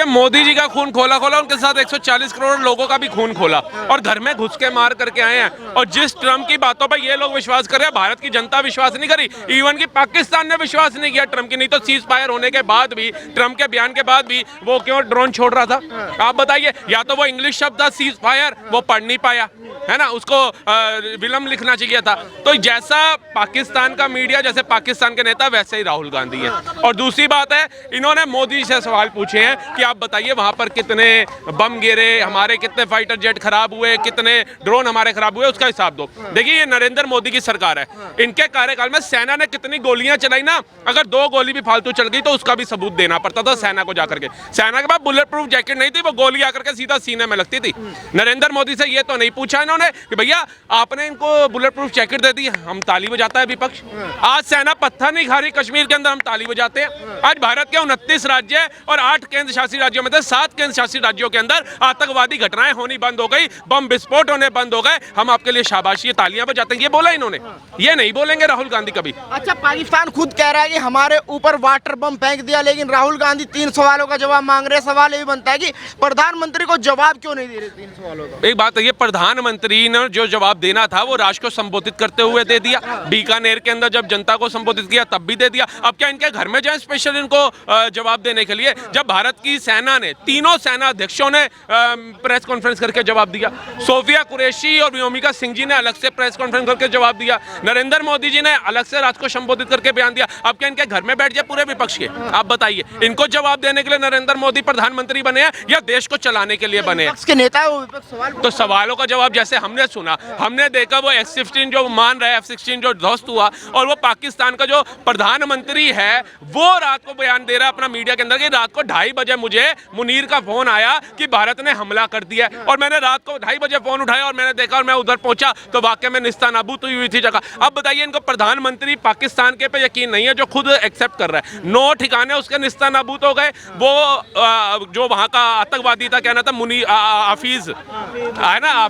भैया मोदी जी का खून खोला उनके साथ 140 करोड़ लोगों का भी खून खोला और घर में घुस के मार करके आए हैं। और जिस ट्रम्प की बातों पर ये लोग विश्वास कर रहे हैं, भारत की जनता विश्वास नहीं करी, इवन की पाकिस्तान ने विश्वास नहीं किया ट्रम्प की। नहीं तो सीज फायर होने के बाद भी, ट्रम्प के बयान के बाद भी वो क्यों ड्रोन छोड़ रहा था? आप बताइए। या तो वो इंग्लिश शब्द था सीज फायर, वो पढ़ नहीं पाया, है ना, उसको विलम्ब लिखना चाहिए था। तो जैसा पाकिस्तान का मीडिया, जैसे पाकिस्तान के नेता, वैसे ही राहुल गांधी है। और दूसरी बात है, इन्होंने मोदी से सवाल पूछे हैं कि आप बताइए वहां पर कितने बम गिरे, हमारे कितने फाइटर जेट खराब हुए, कितने ड्रोन हमारे खराब हुए, उसका हिसाब दो। देखिए ये नरेंद्र मोदी की सरकार है, इनके कार्यकाल में सेना ने कितनी गोलियां चलाई ना, अगर 2 गोली भी फालतू चल गई तो उसका भी सबूत देना पड़ता था सेना को जाकर के। सेना के पास बुलेट प्रूफ जैकेट नहीं थी, वो गोली आकर के सीधा सीने में लगती थी। नरेंद्र मोदी से ये तो नहीं पूछा इन्होंने कि भैया आपने इनको बुलेट प्रूफ जैकेट दे दी, हम ताली बजाता है विपक्ष। आज सेना पत्थर नहीं खा रही कश्मीर के अंदर, हम ताली बजाते हैं। आज भारत के 29 राज्य और 8 केंद्र शासित राज्यों में से 7 केंद्र शासित राज्यों के अंदर आतंकवादी घटनाएं होनी बंद हो गई, बम विस्फोट होने बंद हो गए, हम आपके लिए शाबाशी तालियां बजाते हैं। ये बोला इन्होंने, ये नहीं बोलेंगे राहुल गांधी कभी। अच्छा, पाकिस्तान खुद कह रहा है कि हमारे ऊपर वाटर बम फेंक दिया, लेकिन राहुल गांधी 3 सवालों का जवाब मांग रहे हैं। सवाल ये भी बनता है कि प्रधानमंत्री को जवाब क्यों नहीं दे रहे 3 सवालों का? एक बात है, ये प्रधानमंत्री ने जो जवाब देना था वो राष्ट्र को संबोधित करते हुए दे दिया, बीकानेर के अंदर जब जनता को संबोधित किया तब भी दे दिया। अब क्या इनके घर में जाए स्पेशल इनको जवाब देने के लिए? जब भारत की सेना ने, तीनों सेना अध्यक्षों ने प्रेस कॉन्फ्रेंस करके जवाब दिया, सोफिया कुरैशी और व्योमिका सिंह जी ने अलग से प्रेस कॉन्फ्रेंस करके जवाब दिया, नरेंद्र मोदी जी ने अलग से राष्ट्र को संबोधित करके बयान दिया। अब क्या इनके घर में बैठ जाए पूरे विपक्ष के? आप बताइए, इनको जवाब देने के लिए नरेंद्र मोदी प्रधानमंत्री बने हैं या देश को चलाने के लिए बने हैं? विपक्ष के नेता वो विपक्ष सवाल तो सवालों का जवाब जैसे हमने सुना, हमने देखा वो F-16 जो मान रहा है, F-16 जो ध्वस्त हुआ, और वो पाकिस्तान का जो प्रधानमंत्री है वो रात को बयान दे रहा है अपना मीडिया के अंदर कि रात को 2:30 बजे मुझे मुनीर का फोन आया कि भारत ने हमला कर दिया, और मैंने रात को 2:30 बजे फोन उठाया और मैंने देखा और मैं उधर पहुंचा तो वाकई में निस्तानाबूद हुई थी जगह। अब बताइए, इनको प्रधानमंत्री पाकिस्तान के पे यकीन नहीं है जो खुद एक्सेप्ट कर रहा है। 9 ठिकाने उसके निस्तानाबूद हो गए। वो जो वहां का आतंकवादी था, क्या नाम था, मुनी हाफिज है ना,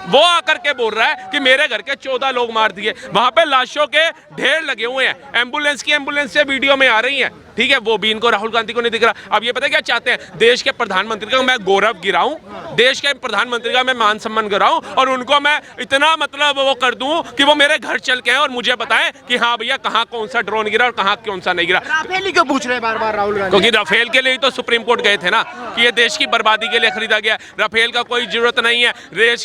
वो आकर के बोल रहा है कि मेरे घर के 14 लोग मार दिए। वहां पे लाशों के ढेर लगे हुए हैं, एम्बुलेंस से वीडियो में आ रही हैं, ठीक है, वो भी इनको राहुल गांधी को नहीं दिख रहा। अब ये पता है क्या चाहते हैं? देश के प्रधानमंत्री का मैं गौरव गिराऊं, देश के प्रधानमंत्री का मैं मान सम्मान गिराऊं, और उनको मैं इतना मतलब वो कर दूं कि वो मेरे घर चल के आए और मुझे बताएं कि हाँ भैया कहाँ कौन सा ड्रोन गिरा और कहाँ कौन सा नहीं गिरा। राफेल ही क्यों पूछ रहे हैं बार बार राहुल गांधी? क्योंकि राफेल के लिए तो सुप्रीम कोर्ट गए थे ना कि ये देश की बर्बादी के लिए खरीदा गया। राफेल का कोई जरूरत नहीं है।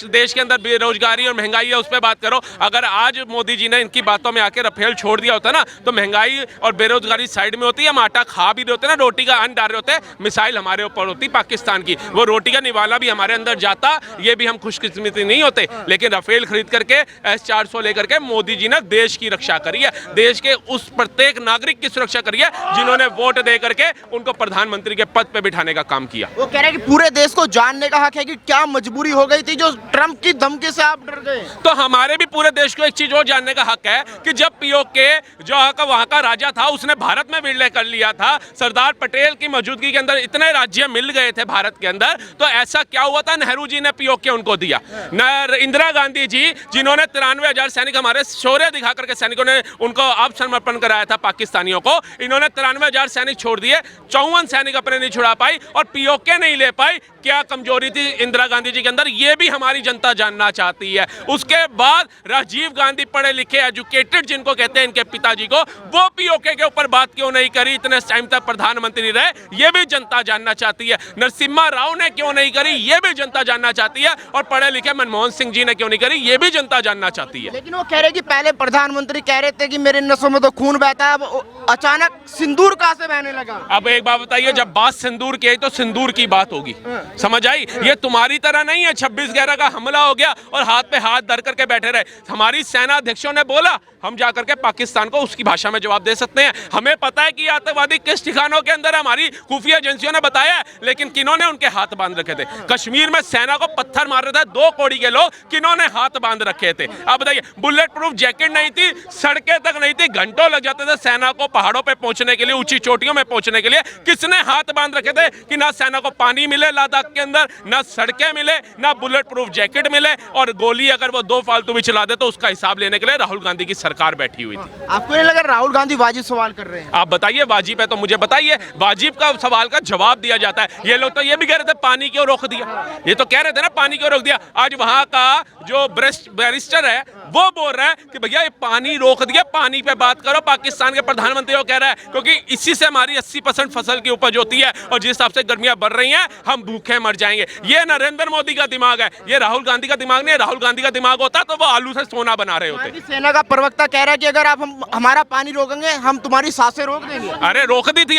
देश के अंदर बेरोजगारी और महंगाई है, उस पर बात करो। अगर आज मोदी जी ने इनकी बातों में आके राफेल छोड़ दिया होता ना तो महंगाई और बेरोजगारी साइड में होती है, हम आटा खा भी रहे होते ना, रोटी का अन्न डाल रहे होते, मिसाइल हमारे ऊपर होती पाकिस्तान की, वो रोटी का निवाला भी हमारे अंदर जाता, ये भी हम खुशकिस्मती नहीं होते। लेकिन राफेल खरीद करके S-400 लेकर के मोदी जी ने देश की रक्षा करी है, देश के उस प्रत्येक नागरिक की सुरक्षा करी है जिन्होंने वोट दे करके उनको प्रधानमंत्री के पद पे बिठाने का काम किया। वो कह रहे हैं कि पूरे देश को जानने का हक है कि क्या मजबूरी हो गई थी जो ट्रम्प की धमकी से आप डर गए। तो हमारे भी पूरे देश को एक चीज और जानने का हक है कि जब POK जो वहां का राजा था उसने भारत में विलय कर लिया था, सरदार पटेल की मौजूदगी के अंदर इतने राज्य मिल गए थे भारत के अंदर, तो ऐसा क्या हुआ था? नेहरू जी ने POK उनको दिया, न इंदिरा गांधी जी जिन्होंने 93,000 सैनिक, हमारे शौर्य दिखा करके सैनिकों ने उनको आत्मसमर्पण कराया था पाकिस्तानियों को, इन्होंने 93,000 सैनिक छोड़ दिए, 54 सैनिक अपने नहीं छुड़ा पाई और POK नहीं ले पाई। क्या कमजोरी थी इंदिरा गांधी जी के अंदर? ये भी हमारी जनता जानना चाहती है। उसके बाद राजीव गांधी पढ़े लिखे एजुकेटेड जिनको कहते हैं इनके पिताजी को, वो POK के ऊपर बात क्यों नहीं करी? इतने टाइम तक प्रधानमंत्री रहे, ये भी जनता जानना चाहती है। नरसिम्हा राव ने क्यों नहीं करी? ये भी जनता जानना चाहती है। और पढ़े लिखे मनमोहन सिंह जी ने क्यों नहीं करी? ये भी जनता जानना चाहती है। लेकिन वो कह रहे कि पहले प्रधानमंत्री कह रहे थे कि मेरे नसों में तो खून बहता है, अब अचानक सिंदूर कहां से बहने लगा? अब एक बात बताइए, जब बात सिंदूर की आई तो सिंदूर की बात होगी, समझ आई? ये तुम्हारी तरह नहीं है 26/11 का हमला हो गया और हाथ पे हाथ धर करके बैठे रहे। हमारी सेना अध्यक्षों ने बोला, हम जाकर के पाकिस्तान को उसकी भाषा में जवाब दे सकते हैं। हमें पता है कि आतंकवादी किस ठिकानों के अंदर, हमारी खुफिया एजेंसियों ने बताया है, लेकिन किन्होंने उनके हाथ बांध रखे थे? कश्मीर में सेना को पत्थर मार रहे थे 2 कौड़ी के लोग, किन्होंने हाथ बांध रखे थे? अब बताइए, बुलेट प्रूफ जैकेट नहीं थी, सड़कें तक नहीं थी, घंटों लग जाते थे सेना को पहाड़ों पे पहुंचने के लिए, ऊंची चोटियों में पहुंचने के लिए। किसने हाथ बांध रखे थे कि ना सेना को पानी मिले लद्दाख के अंदर, ना सड़कें मिले, ना बुलेट प्रूफ जैकेट मिले, और गोली अगर वो 2 फालतू भी चला दे तो उसका हिसाब लेने के लिए राहुल गांधी की सरकार बैठी हुई थी। आपको नहीं लगा राहुल गांधी वाजिब सवाल कर रहे हैं? आप बताइए वाजिब है तो मुझे बताइए, वाजिब का सवाल का जवाब दिया जाता है। ये लोग तो ये भी कह रहे थे पानी क्यों रोक दिया, ये तो कह रहे थे ना पानी क्यों रोक दिया। आज वहां का जो बैरिस्टर है वो बोल रहा है कि भैया ये पानी रोक दिया, पानी पे बात करो। पाकिस्तान के प्रधानमंत्री वो कह रहा है क्योंकि इसी से हमारी 80% फसल की उपज होती है और जिस हिसाब से गर्मियां बढ़ रही हैं हम भूखे मर जाएंगे। ये नरेंद्र मोदी का दिमाग है, ये राहुल गांधी का दिमाग नहीं है। राहुल गांधी का दिमाग होता तो वो आलू से सोना बना रहे होते। भारतीय सेना का प्रवक्ता कह रहा है कि अगर आप हमारा पानी रोकेंगे हम तुम्हारी सांसें रोक देंगे। अरे रोक दी थी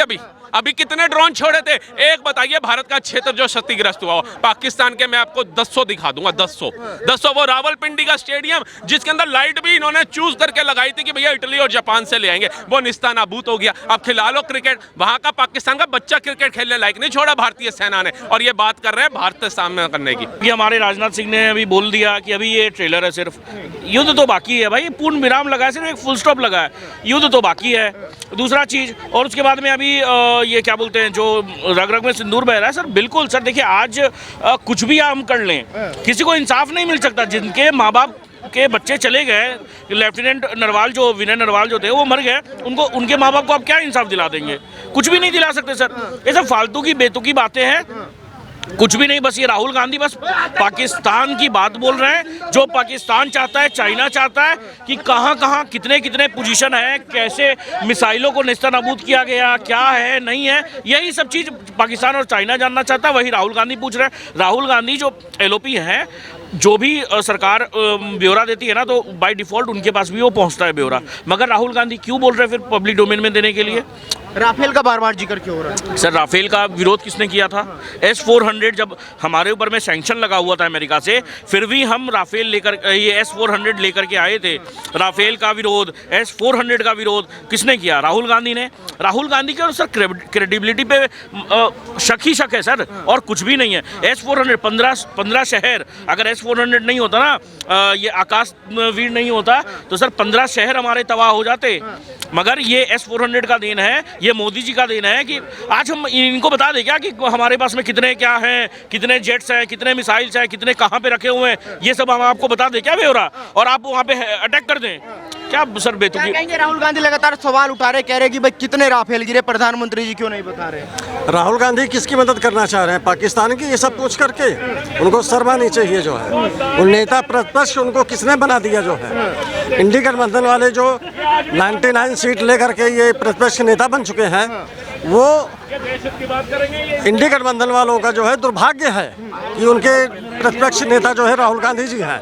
अभी कितने ड्रोन छोड़े थे। एक बताइए भारत का क्षेत्र जो क्षतिग्रस्त हुआ हो पाकिस्तान के, मैं आपको 200 दिखा दूंगा, 200 वो रावलपिंडी का स्टेडियम जिसके अंदर लाइट भी इन्होंने चूज करके लगाई थी कि भैया इटली और जापान से ले आएंगे, वो निस्तानाबूत हो गया। अब खिला लो क्रिकेट, वहां का पाकिस्तान का बच्चा क्रिकेट खेलने लायक नहीं छोड़ा भारतीय सेना ने, और ये बात कर रहे हैं भारत से सामना करने की। ये हमारे राजनाथ सिंह ने अभी बोल दिया कि अभी ये ट्रेलर है, सिर्फ युद्ध तो बाकी है भाई, पूर्ण विराम लगा है, सिर्फ एक फुल स्टॉप लगा है, युद्ध तो बाकी है। दूसरा चीज, और उसके बाद में अभी ये क्या बोलते हैं जो रग रग में सिंदूर बह रहा है सर, बिल्कुल सर देखिए आज कुछ भी हम कर लें किसी को इंसाफ नहीं मिल सकता। जिनके माँ बाप के बच्चे चले गए, लेफ्टिनेंट नरवाल जो विनय नरवाल जो थे वो मर गए, उनको उनके माँ बाप को आप क्या इंसाफ दिला देंगे? कुछ भी नहीं दिला सकते सर। ये सब फालतू की बेतुकी बातें हैं, कुछ भी नहीं। बस ये राहुल गांधी बस पाकिस्तान की बात बोल रहे हैं, जो पाकिस्तान चाहता है, चाइना चाहता है कि कहाँ कहाँ कितने कितने पोजीशन है, कैसे मिसाइलों को नेस्तनाबूद किया गया, क्या है नहीं है, यही सब चीज़ पाकिस्तान और चाइना जानना चाहता है, वही राहुल गांधी पूछ रहे हैं। राहुल गांधी जो एलओपी है, जो भी सरकार ब्यौरा देती है ना, तो बाय डिफ़ॉल्ट उनके पास भी वो पहुंचता है ब्यौरा, मगर राहुल गांधी क्यों बोल रहे हैं फिर पब्लिक डोमेन में देने के लिए? राफेल का बार बार जिक्र क्यों हो रहा है सर? राफेल का विरोध किसने किया था? S-400 जब हमारे ऊपर में सैंक्शन लगा हुआ था अमेरिका से, फिर भी हम राफेल लेकर, ये S-400 लेकर के आए थे। राफेल का विरोध, S-400 का विरोध किसने किया? राहुल गांधी ने। राहुल गांधी के और सर क्रेडिबिलिटी पे शक ही शक है सर, और कुछ भी नहीं है। S-400 15 शहर, अगर S-400 नहीं होता ना, ये आकाश वीर नहीं होता तो सर 15 शहर हमारे तबाह हो जाते। मगर ये S-400 का देन है, ये मोदी जी का देन है कि आज हम इनको बता दें क्या कि हमारे पास में कितने क्या हैं, कितने जेट्स हैं, कितने मिसाइल्स हैं, कितने कहाँ पे रखे हुए हैं, ये सब हम आपको बता दें क्या ब्यौरा, और आप वहाँ पे अटैक कर दें क्या सर? बेतुकी। कहेंगे राहुल गांधी लगातार सवाल उठा रहे, कह रहे कि भाई कितने राफेल गिरे, प्रधानमंत्री जी क्यों नहीं बता रहे? राहुल गांधी किसकी मदद करना चाह रहे हैं? पाकिस्तान की? ये सब पूछ करके उनको शर्म आनी चाहिए। जो है उन नेता प्रतिपक्ष उनको किसने बना दिया? जो है इंडी गठबंधन वाले जो 99 सीट लेकर के ये प्रतिपक्ष नेता बन चुके हैं, वो इंडी गठबंधन वालों का जो है दुर्भाग्य है कि उनके प्रतिपक्ष नेता जो है राहुल गांधी जी हैं।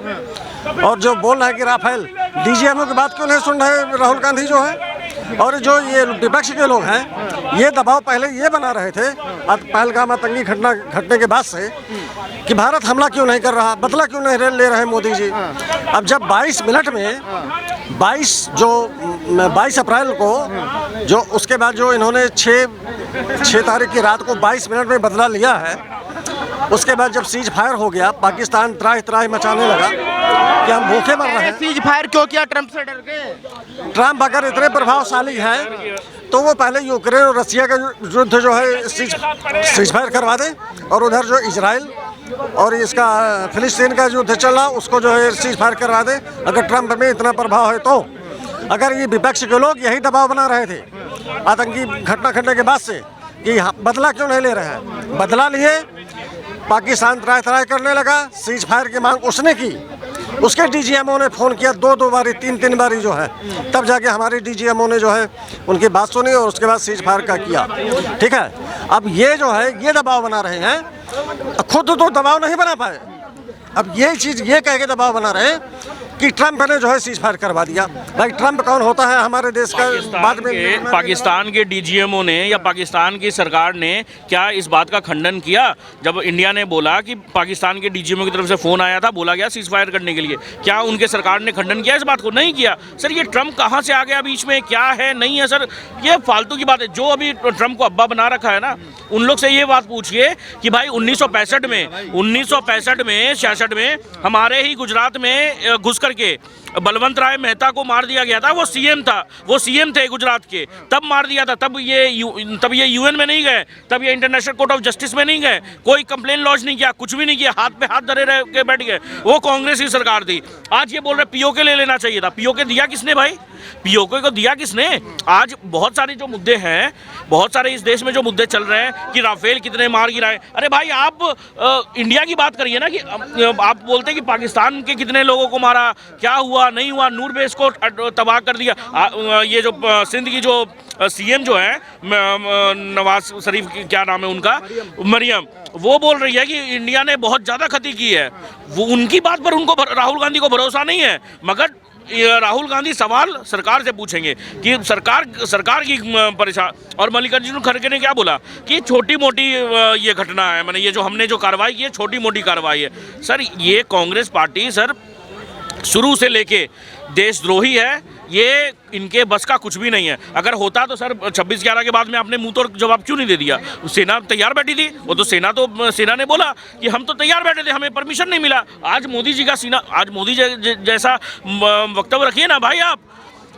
और जो बोल रहे हैं कि राफेल DGMO की बात क्यों नहीं सुन रहे राहुल गांधी जो है? और जो ये विपक्ष के लोग हैं, ये दबाव पहले ये बना रहे थे पहलगाम आतंकी घटना घटने के बाद से कि भारत हमला क्यों नहीं कर रहा, बदला क्यों नहीं ले रहे मोदी जी। अब जब 22 मिनट में 22 अप्रैल को जो उसके बाद जो इन्होंने 6 तारीख की रात को 22 मिनट में बदला लिया है, उसके बाद जब सीज फायर हो गया, पाकिस्तान त्राही त्राही मचाने लगा कि हम भूखे मर रहे हैं। सीज फायर क्यों किया? ट्रंप से डर के? ट्रंप अगर इतने प्रभावशाली हैं तो वो पहले यूक्रेन और रसिया का युद्ध जो है सीज फायर करवा दें, और उधर जो इजराइल और इसका फिलिस्तीन का युद्ध चल रहा उसको जो है सीज फायर करवा दें, अगर ट्रंप में इतना प्रभाव है तो। अगर ये विपक्ष के लोग यही दबाव बना रहे थे आतंकी घटना घटने के बाद से कि बदला क्यों नहीं ले रहे हैं, बदला लिए, पाकिस्तान त्राही त्राही करने लगा, सीज फायर की मांग उसने की, उसके DGMO ने फ़ोन किया 2 बारी 3 बारी जो है, तब जाके हमारे DGMO ने जो है उनकी बात सुनी और उसके बाद सीज फायर का किया। ठीक है, अब ये जो है ये दबाव बना रहे हैं, खुद तो दबाव नहीं बना पाए, अब ये चीज़ ये कह के दबाव बना रहे हैं कि ट्रंप ने जो है सीज फायर करवा दिया। भाई ट्रंप कौन होता है हमारे देश का? बाद में पाकिस्तान के DGMO ने या पाकिस्तान की सरकार ने क्या इस बात का खंडन किया जब इंडिया ने बोला कि पाकिस्तान के DGMO की तरफ से फ़ोन आया था, बोला गया सीज फायर करने के लिए? क्या उनके सरकार ने खंडन किया इस बात को? नहीं किया सर। ये ट्रंप कहाँ से आ गया बीच में, क्या है नहीं है सर, ये फालतू की बात है। जो अभी ट्रंप को अब्बा बना रखा है ना, उन लोग से ये बात पूछिए कि भाई 1965 में 66 में हमारे ही गुजरात में घुस करके बलवंत राय मेहता को मार दिया गया था। वो सीएम था, वो सीएम थे गुजरात के, तब मार दिया था। तब ये यूएन में नहीं गए, तब ये इंटरनेशनल कोर्ट ऑफ जस्टिस में नहीं गए, कोई कंप्लेन लॉन्च नहीं किया, कुछ भी नहीं किया, हाथ पे हाथ धरे रह के बैठ गए। वो कांग्रेस की सरकार थी। आज ये बोल रहे पीओके ले लेना चाहिए था। पीओके दिया किसने भाई? पीओके को दिया किसने? आज बहुत सारे जो मुद्दे हैं, बहुत सारे इस देश में जो मुद्दे चल रहे हैं कि राफेल कितने मार गिराए, अरे भाई आप इंडिया की बात करिए ना, कि आप बोलते हैं कि पाकिस्तान के कितने लोगों को मारा, क्या हुआ नहीं हुआ, नूर बेस को तबाह कर दिया। ये जो सिंध की जो सीएम जो है नवाज शरीफ, क्या नाम है उनका, मरियम, वो बोल रही है कि इंडिया ने बहुत ज़्यादा क्षति की है। वो उनकी बात पर उनको राहुल गांधी को भरोसा नहीं है, मगर राहुल गांधी सवाल सरकार से पूछेंगे कि सरकार की परेशान। और मल्लिकार्जुन खड़गे ने क्या बोला कि छोटी मोटी ये घटना है, मैंने ये जो हमने जो कार्रवाई की है छोटी मोटी कार्रवाई है। सर ये कांग्रेस पार्टी सर शुरू से लेके देशद्रोही है, ये इनके बस का कुछ भी नहीं है। अगर होता तो सर 26/11 के बाद में आपने मुंह तोड़ जवाब क्यों नहीं दे दिया? सेना तैयार बैठी थी, वो तो सेना ने बोला कि हम तो तैयार बैठे थे, हमें परमिशन नहीं मिला। आज मोदी जी का सीना, आज मोदी जैसा वक्तव्य रखिए ना भाई आप,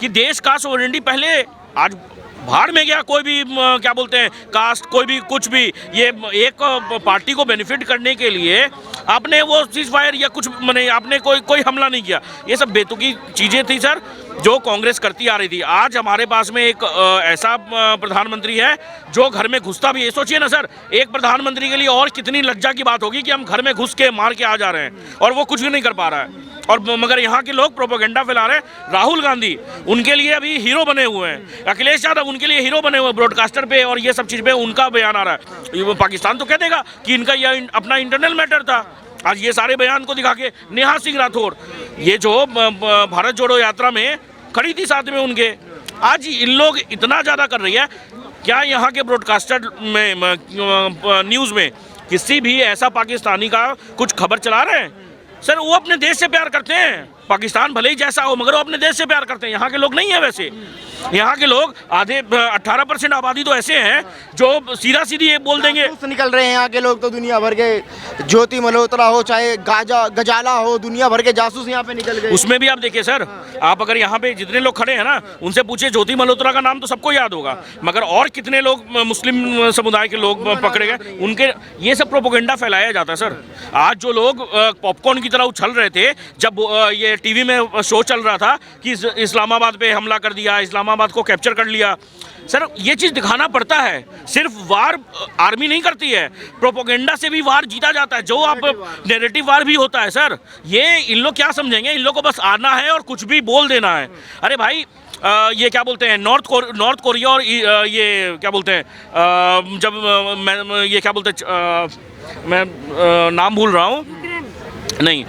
कि देश का सोवरेनिटी पहले, आज भाड़ में गया कोई भी क्या बोलते हैं कास्ट, कोई भी कुछ भी, ये एक पार्टी को बेनिफिट करने के लिए आपने वो सीज फायर या कुछ मैंने आपने कोई हमला नहीं किया। ये सब बेतुकी चीज़ें थी सर जो कांग्रेस करती आ रही थी। आज हमारे पास में एक ऐसा प्रधानमंत्री है जो घर में घुसता भी है। सोचिए ना सर, एक प्रधानमंत्री के लिए और कितनी लज्जा की बात होगी कि हम घर में घुस के मार के आ जा रहे हैं और वो कुछ भी नहीं कर पा रहा है। और मगर यहाँ के लोग प्रोपेगेंडा फैला रहे हैं। राहुल गांधी उनके लिए अभी हीरो बने हुए हैं, अखिलेश यादव उनके लिए हीरो बने हुए हैं ब्रॉडकास्टर पे, और ये सब चीज़ पे उनका बयान आ रहा है। वो पाकिस्तान तो कह देगा कि इनका यह अपना इंटरनल मैटर था। आज ये सारे बयान को दिखा के नेहा सिंह राठौर, ये जो भारत जोड़ो यात्रा में खड़ी थी साथ में उनके, आज इन लोग इतना ज़्यादा कर रही है। क्या यहाँ के ब्रॉडकास्टर में न्यूज़ में किसी भी ऐसा पाकिस्तानी का कुछ खबर चला रहे हैं? सर वो अपने देश से प्यार करते हैं, पाकिस्तान भले ही जैसा हो मगर वो अपने देश से प्यार करते हैं। यहाँ के लोग नहीं है वैसे, यहाँ के लोग आधे 18% आबादी तो ऐसे हैं जो सीधा सीधी ये बोल देंगे। निकल रहे हैं यहाँ के लोग तो, दुनिया भर के, ज्योति मल्होत्रा हो चाहे गजाला हो, दुनिया भर के जासूस यहाँ पे निकल गए। उसमें भी आप देखिए सर, आप अगर यहाँ पे जितने लोग खड़े हैं ना उनसे पूछिए, ज्योति मल्होत्रा का नाम तो सबको याद होगा, मगर और कितने लोग मुस्लिम समुदाय के लोग पकड़े गए, उनके ये सब प्रोपेगेंडा फैलाया जाता है सर। आज जो लोग पॉपकॉर्न की तरह उछल रहे थे जब ये टीवी में शो चल रहा था कि इस्लामाबाद पे हमला कर दिया, इस्लामाबाद को कैप्चर कर लिया, सर ये चीज़ दिखाना पड़ता है। सिर्फ वार आर्मी नहीं करती है, प्रोपेगेंडा से भी वार जीता जाता है, जो आप नैरेटिव वार भी होता है सर। ये इन लोग क्या समझेंगे, इन लोग को बस आना है और कुछ भी बोल देना है। अरे भाई ये क्या बोलते हैं नॉर्थ कोरिया और ये क्या बोलते हैं जब ये क्या बोलते हैं मैं नाम भूल रहा हूँ, नहीं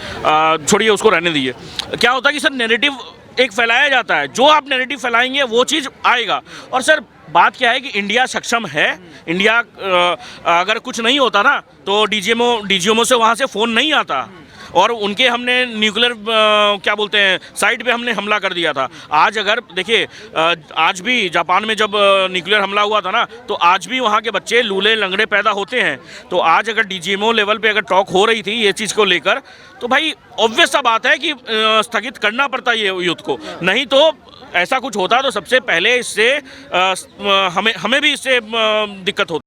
छोड़िए उसको रहने दीजिए। क्या होता है कि सर नैरेटिव एक फैलाया जाता है, जो आप नैरेटिव फैलाएंगे वो चीज़ आएगा। और सर बात क्या है कि इंडिया सक्षम है। इंडिया अगर कुछ नहीं होता ना तो डीजीएमओ से वहाँ से फ़ोन नहीं आता और उनके हमने न्यूक्लियर क्या बोलते हैं साइट पे हमने हमला कर दिया था। आज अगर देखिए आज भी जापान में जब न्यूक्लियर हमला हुआ था ना तो आज भी वहाँ के बच्चे लूले लंगड़े पैदा होते हैं। तो आज अगर डीजीएमओ लेवल पे अगर टॉक हो रही थी ये चीज़ को लेकर तो भाई ऑब्वियस सा बात है कि स्थगित करना पड़ता ये युद्ध को, नहीं तो ऐसा कुछ होता तो सबसे पहले इससे हमें भी इससे दिक्कत होती।